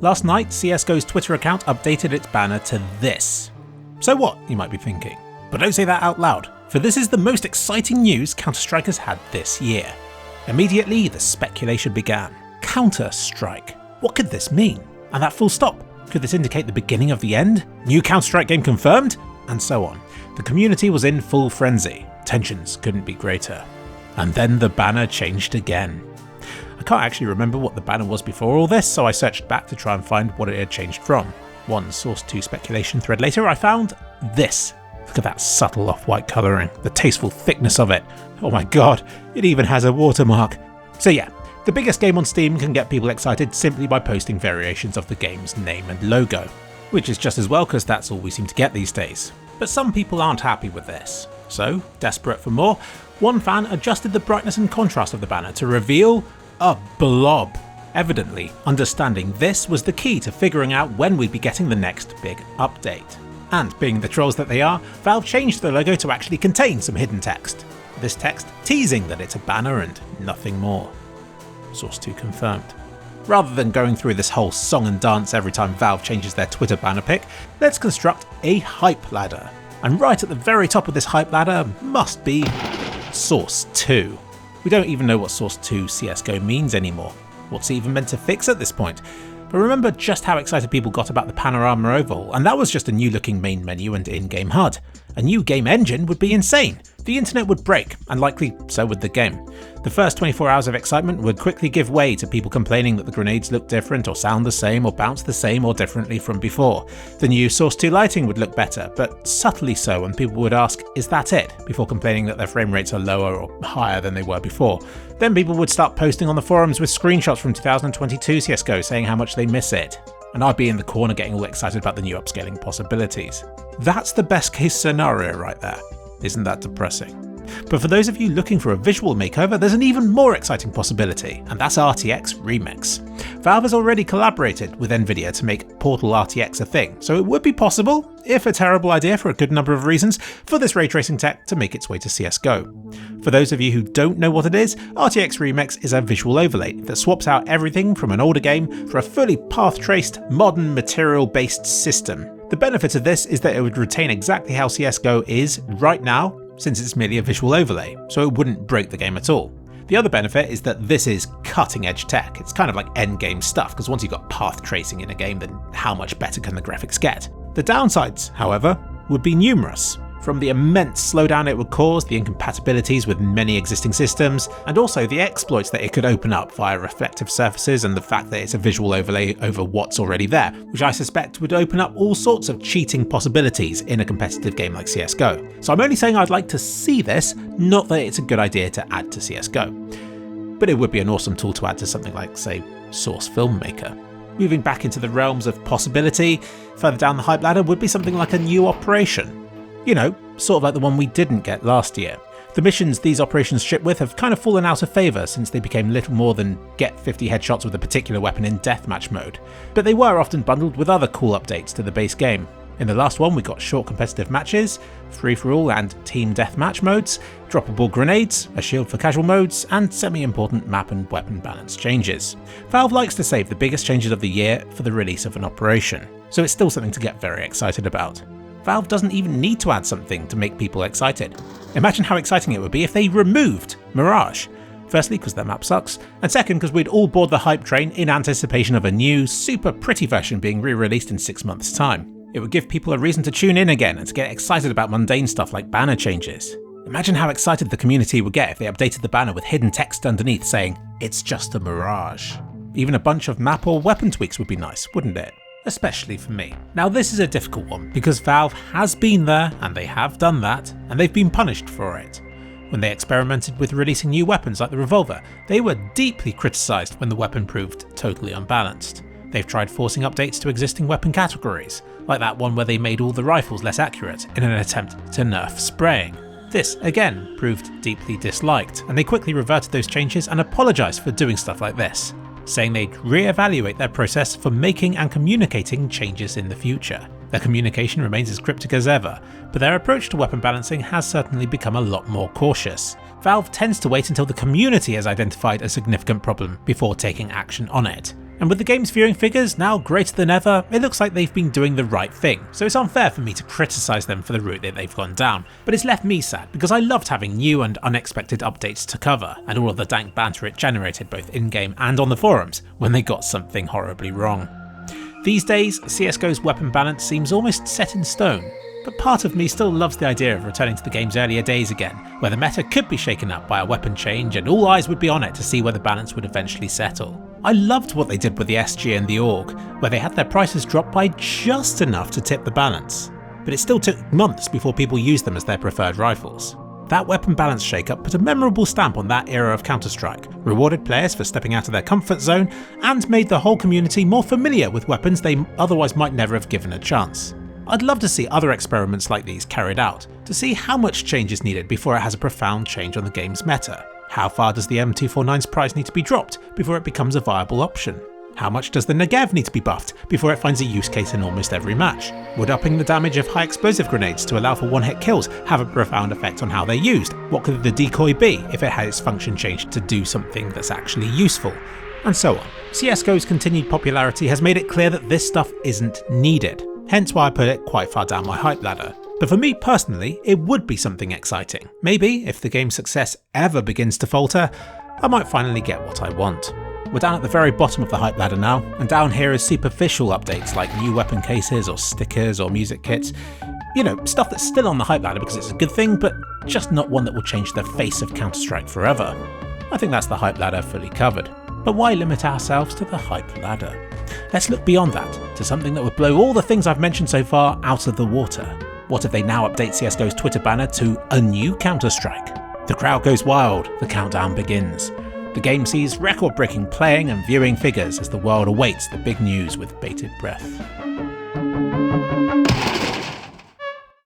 Last night, CSGO's Twitter account updated its banner to this. So what, you might be thinking? But don't say that out loud, for this is the most exciting news Counter-Strike has had this year. Immediately, the speculation began. Counter-Strike. What could this mean? And that full stop. Could this indicate the beginning of the end? New Counter-Strike game confirmed? And so on. The community was in full frenzy. Tensions couldn't be greater. And then the banner changed again. I can't actually remember what the banner was before all this, so I searched back to try and find what it had changed from. One Source 2 speculation thread later, I found this. Look at that subtle off-white colouring, the tasteful thickness of it. Oh my god, it even has a watermark. So yeah, the biggest game on Steam can get people excited simply by posting variations of the game's name and logo. Which is just as well, because that's all we seem to get these days. But some people aren't happy with this. So, desperate for more, one fan adjusted the brightness and contrast of the banner to reveal a blob. Evidently, understanding this was the key to figuring out when we'd be getting the next big update. And being the trolls that they are, Valve changed the logo to actually contain some hidden text. This text teasing that it's a banner and nothing more. Source 2 confirmed. Rather than going through this whole song and dance every time Valve changes their Twitter banner pic, let's construct a hype ladder. And right at the very top of this hype ladder must be Source 2. We don't even know what Source 2 CSGO means anymore. What's it even meant to fix at this point? But remember just how excited people got about the Panorama Oval, and that was just a new looking main menu and in-game HUD. A new game engine would be insane. The internet would break, and likely so would the game. The first 24 hours of excitement would quickly give way to people complaining that the grenades look different or sound the same or bounce the same or differently from before. The new Source 2 lighting would look better, but subtly so, and people would ask, is that it? Before complaining that their frame rates are lower or higher than they were before. Then people would start posting on the forums with screenshots from 2022 CSGO saying how much they miss it. And I'd be in the corner getting all excited about the new upscaling possibilities. That's the best case scenario right there. Isn't that depressing? But for those of you looking for a visual makeover, there's an even more exciting possibility, and that's RTX Remix. Valve has already collaborated with Nvidia to make Portal RTX a thing, so it would be possible, if a terrible idea for a good number of reasons, for this ray tracing tech to make its way to CSGO. For those of you who don't know what it is, RTX Remix is a visual overlay that swaps out everything from an older game for a fully path-traced, modern, material-based system. The benefit of this is that it would retain exactly how CSGO is right now, since it's merely a visual overlay, so it wouldn't break the game at all. The other benefit is that this is cutting edge tech. It's kind of like endgame stuff, because once you've got path tracing in a game, then how much better can the graphics get? The downsides, however, would be numerous. From the immense slowdown it would cause, the incompatibilities with many existing systems, and also the exploits that it could open up via reflective surfaces and the fact that it's a visual overlay over what's already there, which I suspect would open up all sorts of cheating possibilities in a competitive game like CSGO. So I'm only saying I'd like to see this, not that it's a good idea to add to CSGO. But it would be an awesome tool to add to something like, say, Source Filmmaker. Moving back into the realms of possibility, further down the hype ladder would be something like a new operation. You know, sort of like the one we didn't get last year. The missions these operations ship with have kind of fallen out of favour since they became little more than get 50 headshots with a particular weapon in deathmatch mode, but they were often bundled with other cool updates to the base game. In the last one we got short competitive matches, free-for-all and team deathmatch modes, droppable grenades, a shield for casual modes, and semi-important map and weapon balance changes. Valve likes to save the biggest changes of the year for the release of an operation, so it's still something to get very excited about. Valve doesn't even need to add something to make people excited. Imagine how exciting it would be if they removed Mirage. Firstly, because their map sucks, and second, because we'd all board the hype train in anticipation of a new, super pretty version being re-released in 6 months' time. It would give people a reason to tune in again and to get excited about mundane stuff like banner changes. Imagine how excited the community would get if they updated the banner with hidden text underneath saying, "It's just a Mirage." Even a bunch of map or weapon tweaks would be nice, wouldn't it? Especially for me. Now this is a difficult one, because Valve has been there, and they have done that, and they've been punished for it. When they experimented with releasing new weapons like the revolver, they were deeply criticised when the weapon proved totally unbalanced. They've tried forcing updates to existing weapon categories, like that one where they made all the rifles less accurate in an attempt to nerf spraying. This, again, proved deeply disliked, and they quickly reverted those changes and apologised for doing stuff like this, saying they'd re-evaluate their process for making and communicating changes in the future. Their communication remains as cryptic as ever, but their approach to weapon balancing has certainly become a lot more cautious. Valve tends to wait until the community has identified a significant problem before taking action on it. And with the game's viewing figures now greater than ever, it looks like they've been doing the right thing, so it's unfair for me to criticise them for the route that they've gone down. But it's left me sad, because I loved having new and unexpected updates to cover, and all of the dank banter it generated both in-game and on the forums when they got something horribly wrong. These days, CSGO's weapon balance seems almost set in stone, but part of me still loves the idea of returning to the game's earlier days again, where the meta could be shaken up by a weapon change and all eyes would be on it to see where the balance would eventually settle. I loved what they did with the SG and the AUG, where they had their prices drop by just enough to tip the balance, but it still took months before people used them as their preferred rifles. That weapon balance shake-up put a memorable stamp on that era of Counter-Strike, rewarded players for stepping out of their comfort zone, and made the whole community more familiar with weapons they otherwise might never have given a chance. I'd love to see other experiments like these carried out, to see how much change is needed before it has a profound change on the game's meta. How far does the M249's price need to be dropped before it becomes a viable option? How much does the Negev need to be buffed before it finds a use case in almost every match? Would upping the damage of high explosive grenades to allow for one-hit kills have a profound effect on how they're used? What could the decoy be if it had its function changed to do something that's actually useful? And so on. CSGO's continued popularity has made it clear that this stuff isn't needed, hence why I put it quite far down my hype ladder. But for me personally, it would be something exciting. Maybe, if the game's success ever begins to falter, I might finally get what I want. We're down at the very bottom of the hype ladder now, and down here is superficial updates like new weapon cases or stickers or music kits. You know, stuff that's still on the hype ladder because it's a good thing, but just not one that will change the face of Counter-Strike forever. I think that's the hype ladder fully covered. But why limit ourselves to the hype ladder? Let's look beyond that, to something that would blow all the things I've mentioned so far out of the water. What if they now update CSGO's Twitter banner to a new Counter-Strike? The crowd goes wild, the countdown begins. The game sees record-breaking playing and viewing figures as the world awaits the big news with bated breath.